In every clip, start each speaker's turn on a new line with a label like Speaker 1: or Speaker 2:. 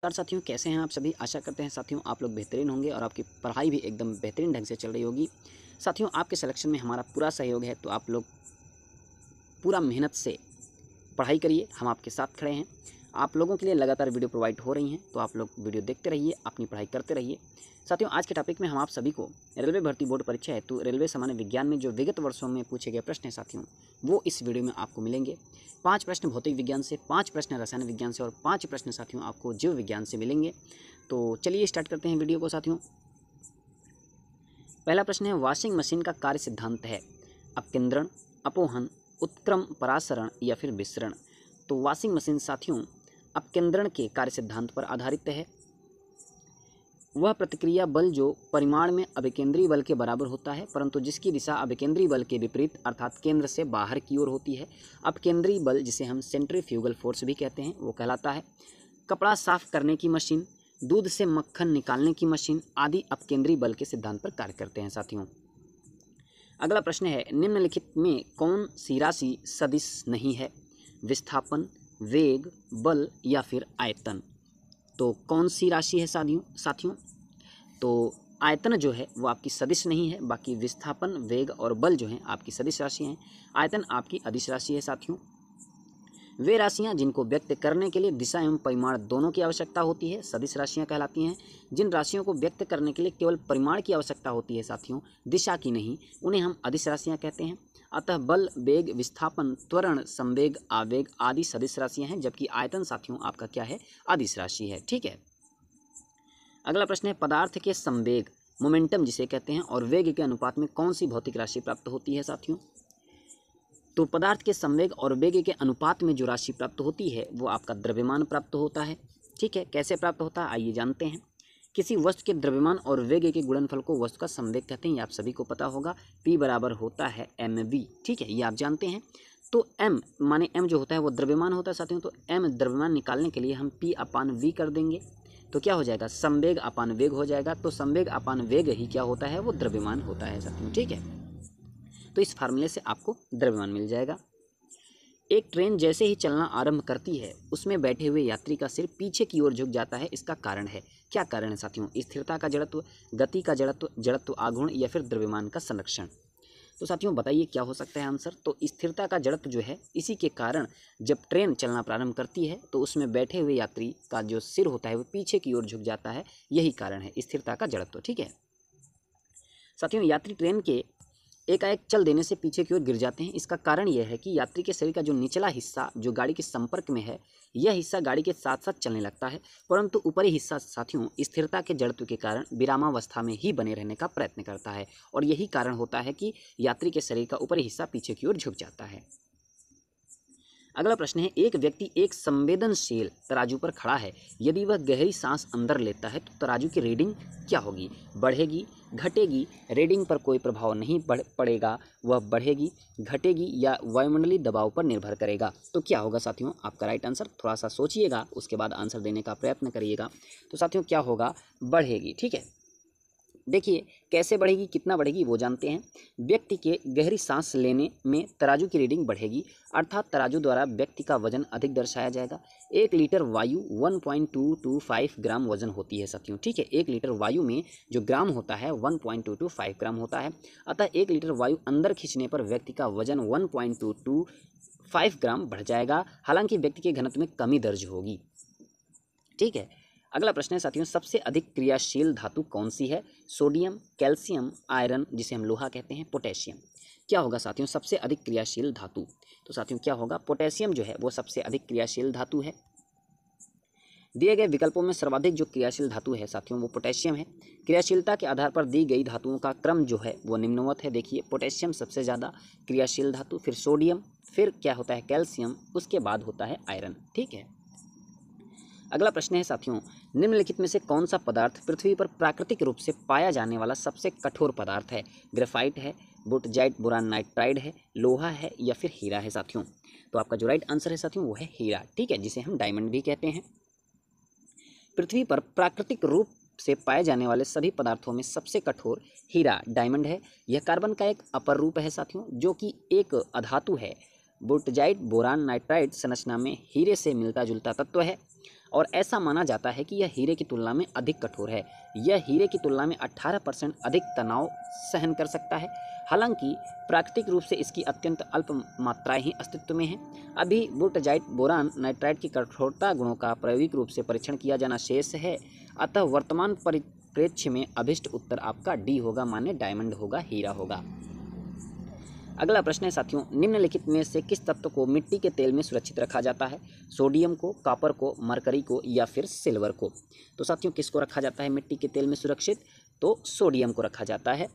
Speaker 1: नमस्कार साथियों, कैसे हैं आप सभी। आशा करते हैं साथियों आप लोग बेहतरीन होंगे और आपकी पढ़ाई भी एकदम बेहतरीन ढंग से चल रही होगी। साथियों आपके सिलेक्शन में हमारा पूरा सहयोग है, तो आप लोग पूरा मेहनत से पढ़ाई करिए, हम आपके साथ खड़े हैं। आप लोगों के लिए लगातार वीडियो प्रोवाइड हो रही हैं, तो आप लोग वीडियो देखते रहिए, अपनी पढ़ाई करते रहिए। साथियों आज के टॉपिक में हम आप सभी को रेलवे भर्ती बोर्ड परीक्षा हेतु रेलवे सामान्य विज्ञान में जो विगत वर्षों में पूछे गए प्रश्न हैं साथियों, वो इस वीडियो में आपको मिलेंगे। 5 प्रश्न भौतिक विज्ञान से, 5 प्रश्न रसायन विज्ञान से और 5 प्रश्न साथियों आपको जीव विज्ञान से मिलेंगे। तो चलिए स्टार्ट करते हैं वीडियो को साथियों। पहला प्रश्न है, वॉशिंग मशीन का कार्य सिद्धांत है अपकेंद्रण, अपोहन, उत्क्रम परासरण या फिर विसरण। तो वॉशिंग मशीन साथियों अपकेंद्रण के कार्य सिद्धांत पर आधारित है। वह प्रतिक्रिया बल जो परिमाण में अभिकेंद्रीय बल के बराबर होता है, परंतु जिसकी दिशा अभिकेंद्रीय बल के विपरीत अर्थात केंद्र से बाहर की ओर होती है। अपकेंद्रीय बल जिसे हम सेंट्रीफ्यूगल फोर्स भी कहते हैं, वो कहलाता है। कपड़ा साफ करने की मशीन, दूध से मक्खन निकालने की मशीन आदि अपकेंद्रीय बल के सिद्धांत पर कार्य करते हैं साथियों। अगला प्रश्न है, निम्नलिखित में कौन सी राशि सदिश नहीं है? विस्थापन, वेग, बल या फिर आयतन। तो कौन सी राशि है साथियों? तो आयतन जो है वो आपकी सदिश नहीं है, बाकी विस्थापन, वेग और बल जो हैं आपकी सदिश राशि हैं। आयतन आपकी अदिश राशि है साथियों। वे राशियां जिनको व्यक्त करने के लिए दिशा एवं परिमाण दोनों की आवश्यकता होती है सदिश राशियां कहलाती हैं। जिन राशियों को व्यक्त करने के लिए केवल परिमाण की आवश्यकता होती है साथियों, दिशा की नहीं, उन्हें हम अदिश राशियां कहते हैं। अतः बल, वेग, विस्थापन, त्वरण, संवेग, आवेग आदि सदिश राशियां हैं, जबकि आयतन साथियों आपका क्या है? अदिश राशि है। ठीक है। अगला प्रश्न है, पदार्थ के संवेग, मोमेंटम जिसे कहते हैं, और वेग के अनुपात में कौन सी भौतिक राशि प्राप्त होती है साथियों? तो पदार्थ के संवेग और वेग के अनुपात में जो राशि प्राप्त होती है वो आपका द्रव्यमान प्राप्त होता है। ठीक है, कैसे प्राप्त होता है आइए जानते हैं। किसी वस्तु के द्रव्यमान और वेग के गुणनफल को वस्तु का संवेग कहते हैं, ये आप सभी को पता होगा। P बराबर होता है mv। ठीक है, ये आप जानते हैं। तो m माने m जो होता है वो द्रव्यमान होता है साथियों, तो m द्रव्यमान निकालने के लिए हम P अपान v कर देंगे, तो क्या हो जाएगा? संवेग अपान वेग हो जाएगा। तो संवेग अपान वेग ही क्या होता है? वो द्रव्यमान होता है साथियों। ठीक है, तो इस फार्मूले से आपको द्रव्यमान मिल जाएगा। एक ट्रेन जैसे ही चलना आरंभ करती है, उसमें बैठे हुए यात्री का सिर पीछे की ओर झुक जाता है। इसका कारण है, क्या कारण है साथियों? स्थिरता का जड़त्व, गति का जड़त्व आघूर्ण या फिर द्रव्यमान का संरक्षण। तो साथियों बताइए क्या हो सकता है आंसर? तो स्थिरता का जड़त्व जो है, इसी के कारण जब ट्रेन चलना प्रारंभ करती है तो उसमें बैठे हुए यात्री का जो सिर होता है वो पीछे की ओर झुक जाता है, यही कारण है स्थिरता का जड़त्व। ठीक है साथियों, यात्री ट्रेन के एकाएक चल देने से पीछे की ओर गिर जाते हैं। इसका कारण यह है कि यात्री के शरीर का जो निचला हिस्सा जो गाड़ी के संपर्क में है, यह हिस्सा गाड़ी के साथ साथ चलने लगता है, परंतु ऊपरी हिस्सा साथियों स्थिरता के जड़त्व के कारण विरामावस्था में ही बने रहने का प्रयत्न करता है, और यही कारण होता है कि यात्री के शरीर का ऊपरी हिस्सा पीछे की ओर झुक जाता है। अगला प्रश्न है, एक व्यक्ति एक संवेदनशील तराजू पर खड़ा है। यदि वह गहरी सांस अंदर लेता है तो तराजू की रीडिंग क्या होगी? बढ़ेगी, घटेगी? रीडिंग पर कोई प्रभाव नहीं पड़ेगा, वह बढ़ेगी, घटेगी या वायुमंडलीय दबाव पर निर्भर करेगा। तो क्या होगा साथियों आपका राइट आंसर? थोड़ा सा सोचिएगा, उसके बाद आंसर देने का प्रयत्न करिएगा। तो साथियों क्या होगा? बढ़ेगी। ठीक है, देखिए कैसे बढ़ेगी, कितना बढ़ेगी वो जानते हैं। व्यक्ति के गहरी सांस लेने में तराजू की रीडिंग बढ़ेगी, अर्थात तराजू द्वारा व्यक्ति का वजन अधिक दर्शाया जाएगा। 1 लीटर वायु 1.225 ग्राम वजन होती है साथियों। ठीक है, 1 लीटर वायु में जो ग्राम होता है 1.225 ग्राम होता है। अतः 1 लीटर वायु अंदर खींचने पर व्यक्ति का वजन 1.225 ग्राम बढ़ जाएगा, हालांकि व्यक्ति के घनत्व में कमी दर्ज होगी। ठीक है, अगला प्रश्न है साथियों, सबसे अधिक क्रियाशील धातु कौन सी है? सोडियम, कैल्शियम, आयरन जिसे हम लोहा कहते हैं, पोटेशियम। क्या होगा साथियों सबसे अधिक क्रियाशील धातु? तो साथियों क्या होगा? पोटेशियम जो है वो सबसे अधिक क्रियाशील धातु है। दिए गए विकल्पों में सर्वाधिक जो क्रियाशील धातु है साथियों वो पोटेशियम है। क्रियाशीलता के आधार पर दी गई धातुओं का क्रम जो है वो निम्नवत है। देखिए पोटेशियम सबसे ज़्यादा क्रियाशील धातु, फिर सोडियम, फिर क्या होता है कैल्शियम, उसके बाद होता है आयरन। ठीक है, अगला प्रश्न है साथियों, निम्नलिखित में से कौन सा पदार्थ पृथ्वी पर प्राकृतिक रूप से पाया जाने वाला सबसे कठोर पदार्थ है? ग्रेफाइट है, बुटजाइट बोरान नाइट्राइड है, लोहा है या फिर हीरा है साथियों? तो आपका जो राइट आंसर है साथियों वो है हीरा। ठीक है, जिसे हम डायमंड भी कहते हैं। पृथ्वी पर प्राकृतिक रूप से पाए जाने वाले सभी पदार्थों में सबसे कठोर हीरा डायमंड है। यह कार्बन का एक अपर रूप है साथियों, जो कि एक अधातु है। बुटजाइट बोरान नाइट्राइड संरचना में हीरे से मिलता जुलता तत्व है और ऐसा माना जाता है कि यह हीरे की तुलना में अधिक कठोर है। यह हीरे की तुलना में 18% अधिक तनाव सहन कर सकता है। हालांकि प्राकृतिक रूप से इसकी अत्यंत अल्प मात्राएं ही अस्तित्व में हैं। अभी बुटजाइट बोरान नाइट्राइट की कठोरता गुणों का प्रायोगिक रूप से परीक्षण किया जाना शेष है। अतः वर्तमान परिप्रेक्ष्य में अभिष्ट उत्तर आपका डी होगा, माने डायमंड होगा, हीरा होगा। अगला प्रश्न है साथियों, निम्नलिखित में से किस तत्व को मिट्टी के तेल में सुरक्षित रखा जाता है? सोडियम को, कॉपर को, मरकरी को या फिर सिल्वर को? तो साथियों किसको रखा जाता है मिट्टी के तेल में सुरक्षित? तो सोडियम को रखा जाता है।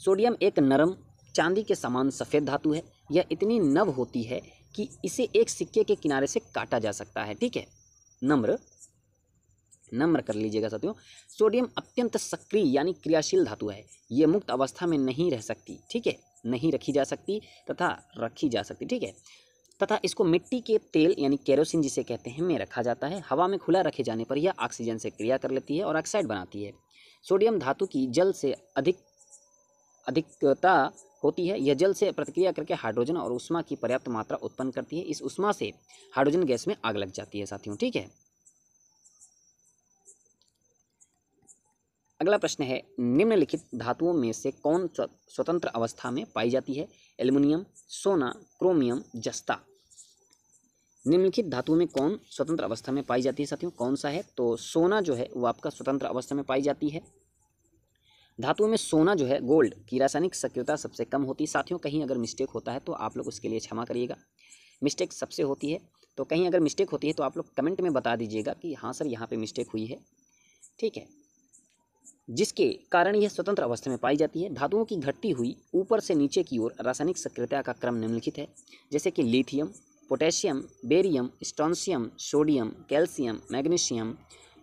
Speaker 1: सोडियम एक नरम चांदी के समान सफ़ेद धातु है। यह इतनी नव होती है कि इसे एक सिक्के के किनारे से काटा जा सकता है। ठीक है, नम्र कर लीजिएगा साथियों। सोडियम अत्यंत सक्रिय यानी क्रियाशील धातु है। ये मुक्त अवस्था में नहीं रह सकती, ठीक है, नहीं रखी जा सकती तथा रखी जा सकती, ठीक है, तथा इसको मिट्टी के तेल यानी केरोसिन जिसे कहते हैं में रखा जाता है। हवा में खुला रखे जाने पर यह ऑक्सीजन से क्रिया कर लेती है और ऑक्साइड बनाती है। सोडियम धातु की जल से अधिकता होती है। यह जल से प्रतिक्रिया करके हाइड्रोजन और ऊष्मा की पर्याप्त मात्रा उत्पन्न करती है। इस ऊष्मा से हाइड्रोजन गैस में आग लग जाती है साथियों। ठीक है, अगला प्रश्न है, निम्नलिखित धातुओं में से कौन स्वतंत्र अवस्था में पाई जाती है? एल्युमिनियम, सोना, क्रोमियम, जस्ता। निम्नलिखित धातुओं में कौन स्वतंत्र अवस्था में पाई जाती है साथियों? कौन सा है? तो सोना जो है वो आपका स्वतंत्र अवस्था में पाई जाती है। धातुओं में सोना जो है, गोल्ड की रासायनिक सक्रियता सबसे कम होती है साथियों। कहीं अगर मिस्टेक होता है तो आप लोग उसके लिए क्षमा करिएगा, मिस्टेक सबसे होती है। तो कहीं अगर मिस्टेक होती है तो आप लोग कमेंट में बता दीजिएगा कि हाँ सर यहाँ पे मिस्टेक हुई है। ठीक है, जिसके कारण यह स्वतंत्र अवस्था में पाई जाती है। धातुओं की घटती हुई ऊपर से नीचे की ओर रासायनिक सक्रियता का क्रम निम्नलिखित है, जैसे कि lithium, potassium, barium, strontium, sodium, calcium, magnesium,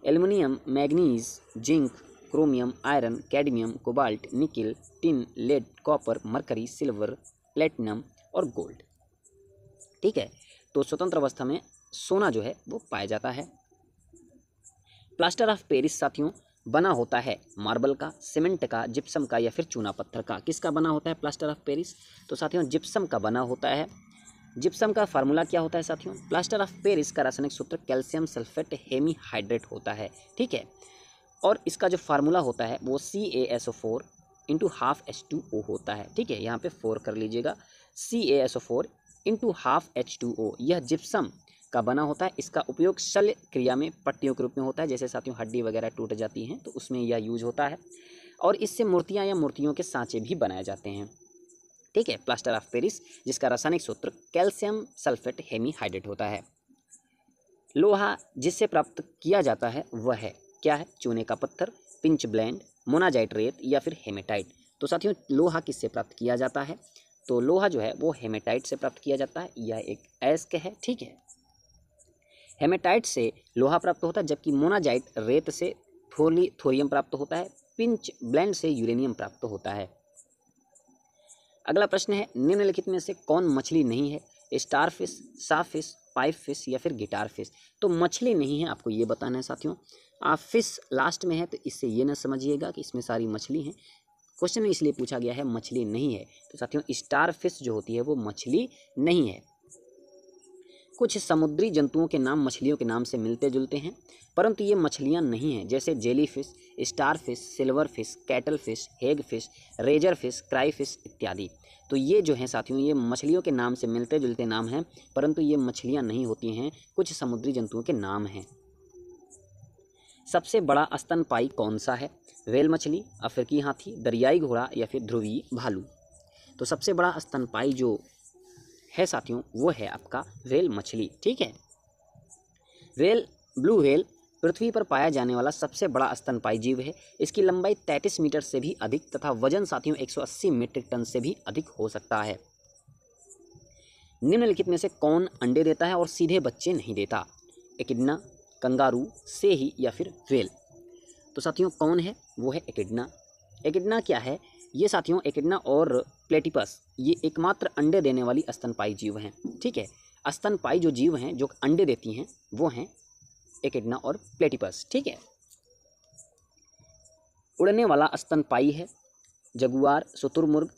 Speaker 1: aluminium, manganese, zinc, chromium, iron, cadmium, cobalt, nickel, tin, lead, copper, mercury, silver, platinum और गोल्ड। ठीक है, तो स्वतंत्र अवस्था में सोना जो है वो पाया जाता है। प्लास्टर ऑफ पेरिस साथियों बना होता है मार्बल का, सीमेंट का, जिप्सम का या फिर चूना पत्थर का? किसका बना होता है प्लास्टर ऑफ पेरिस? तो साथियों जिप्सम का बना होता है। जिप्सम का फार्मूला क्या होता है साथियों? प्लास्टर ऑफ पेरिस का रासायनिक सूत्र कैल्शियम सल्फेट हेमीहाइड्रेट होता है। ठीक है, और इसका जो फार्मूला होता है वो CaSO4 × ½ होता है। ठीक है, यहाँ पे 4 कर लीजिएगा, CaSO4 × ½ यह जिप्सम का बना होता है। इसका उपयोग शल्य क्रिया में पट्टियों के रूप में होता है। जैसे साथियों हड्डी वगैरह टूट जाती हैं तो उसमें यह यूज होता है, और इससे मूर्तियाँ या मूर्तियों के सांचे भी बनाए जाते हैं। ठीक है, प्लास्टर ऑफ पेरिस जिसका रासायनिक सूत्र कैल्शियम सल्फेट हेमीहाइड्रेट होता है। लोहा जिससे प्राप्त किया जाता है वह है क्या है? चूने का पत्थर, पिंच ब्लेंड, मोनाजाइट रेत या फिर हेमेटाइट। तो साथियों लोहा किससे प्राप्त किया जाता है? तो लोहा जो है वो हेमेटाइट से प्राप्त किया जाता है। यह एक अयस्क है। ठीक है, हेमेटाइट से लोहा प्राप्त होता है, जबकि मोनाजाइट रेत से थोरियम प्राप्त होता है। पिंच ब्लेंड से यूरेनियम प्राप्त होता है। अगला प्रश्न है, निम्नलिखित में से कौन मछली नहीं है? स्टार फिश, साफ फिश, पाइप फिश या फिर गिटार फिश? तो मछली नहीं है, आपको ये बताना है साथियों। आप फिश लास्ट में है तो इससे ये ना समझिएगा कि इसमें सारी मछली हैं। क्वेश्चन में इसलिए पूछा गया है मछली नहीं है। तो साथियों स्टार फिश जो होती है वो मछली नहीं है। कुछ समुद्री जंतुओं के नाम मछलियों के नाम से मिलते जुलते हैं, परंतु ये मछलियाँ नहीं हैं, जैसे jelly fish, star fish, silver fish, cuttle fish, hag fish, razor fish, cray fish इत्यादि। तो ये जो हैं साथियों ये मछलियों के नाम से मिलते जुलते नाम हैं, परंतु ये मछलियाँ नहीं होती हैं, कुछ समुद्री जंतुओं के नाम हैं। सबसे बड़ा स्तनपायी कौन सा है? व्हेल मछली, अफ्रीकी हाथी, दरियाई घोड़ा या फिर ध्रुवीय भालू? तो सबसे बड़ा स्तनपायी जो है साथियों वो है आपका व्हेल मछली। ठीक है, व्हेल, ब्लू व्हेल पृथ्वी पर पाया जाने वाला सबसे बड़ा स्तनपायी जीव है। इसकी लंबाई 33 मीटर से भी अधिक तथा वजन साथियों 180 मीट्रिक टन से भी अधिक हो सकता है। निम्नलिखित में से कौन अंडे देता है और सीधे बच्चे नहीं देता? एकिडना, कंगारू, सेही या फिर व्हेल? तो साथियों कौन है? वो है एकिडना। एकिडना क्या है? ये साथियों एकिडना और प्लेटिपस ये एकमात्र अंडे देने वाली स्तनपायी जीव हैं। ठीक है, स्तनपायी जो जीव हैं जो अंडे देती हैं वो हैं एकिडना और प्लेटिपस। ठीक है, उड़ने वाला स्तनपायी है जगुआर, शुतुरमुर्ग,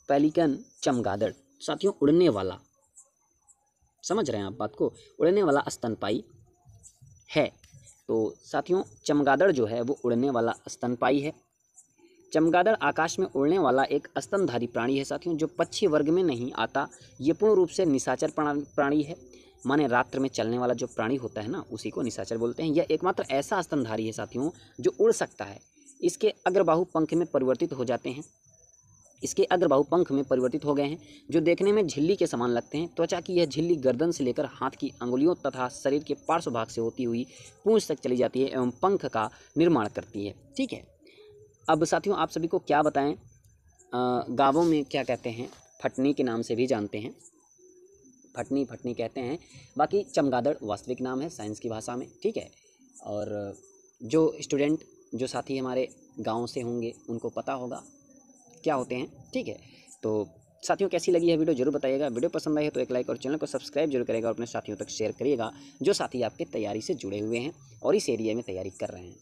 Speaker 1: पेलिकन, चमगादड़। साथियों उड़ने वाला, समझ रहे हैं आप बात को? उड़ने वाला स्तनपायी है। तो साथियों चमगादड़ जो है वो उड़ने वाला स्तनपायी है। चमगादड़ आकाश में उड़ने वाला एक स्तनधारी प्राणी है साथियों, जो पक्षी वर्ग में नहीं आता। ये पूर्ण रूप से निशाचर प्राणी है, माने रात्र में चलने वाला जो प्राणी होता है ना, उसी को निशाचर बोलते हैं। यह एकमात्र ऐसा स्तनधारी है साथियों जो उड़ सकता है। इसके अग्रबाहु पंख में परिवर्तित हो जाते हैं। इसके अग्रबाहु पंख में परिवर्तित हो गए हैं, जो देखने में झिल्ली के समान लगते हैं। त्वचा की यह झिल्ली गर्दन से लेकर हाथ की अंगुलियों तथा शरीर के पार्श्व भाग से होती हुई पूंछ तक चली जाती है एवं पंख का निर्माण करती है। ठीक है, अब साथियों आप सभी को क्या बताएं, गाँवों में क्या कहते हैं, फटनी के नाम से भी जानते हैं, फटनी कहते हैं। बाकी चमगादड़ वास्तविक नाम है साइंस की भाषा में। ठीक है, और जो स्टूडेंट जो साथी हमारे गाँव से होंगे उनको पता होगा क्या होते हैं। ठीक है, तो साथियों कैसी लगी है वीडियो जरूर बताइएगा। वीडियो पसंद आई है तो एक लाइक और चैनल को सब्सक्राइब जरूर करेगा और अपने साथियों तक शेयर करिएगा जो साथी आपके तैयारी से जुड़े हुए हैं और इस एरिया में तैयारी कर रहे हैं।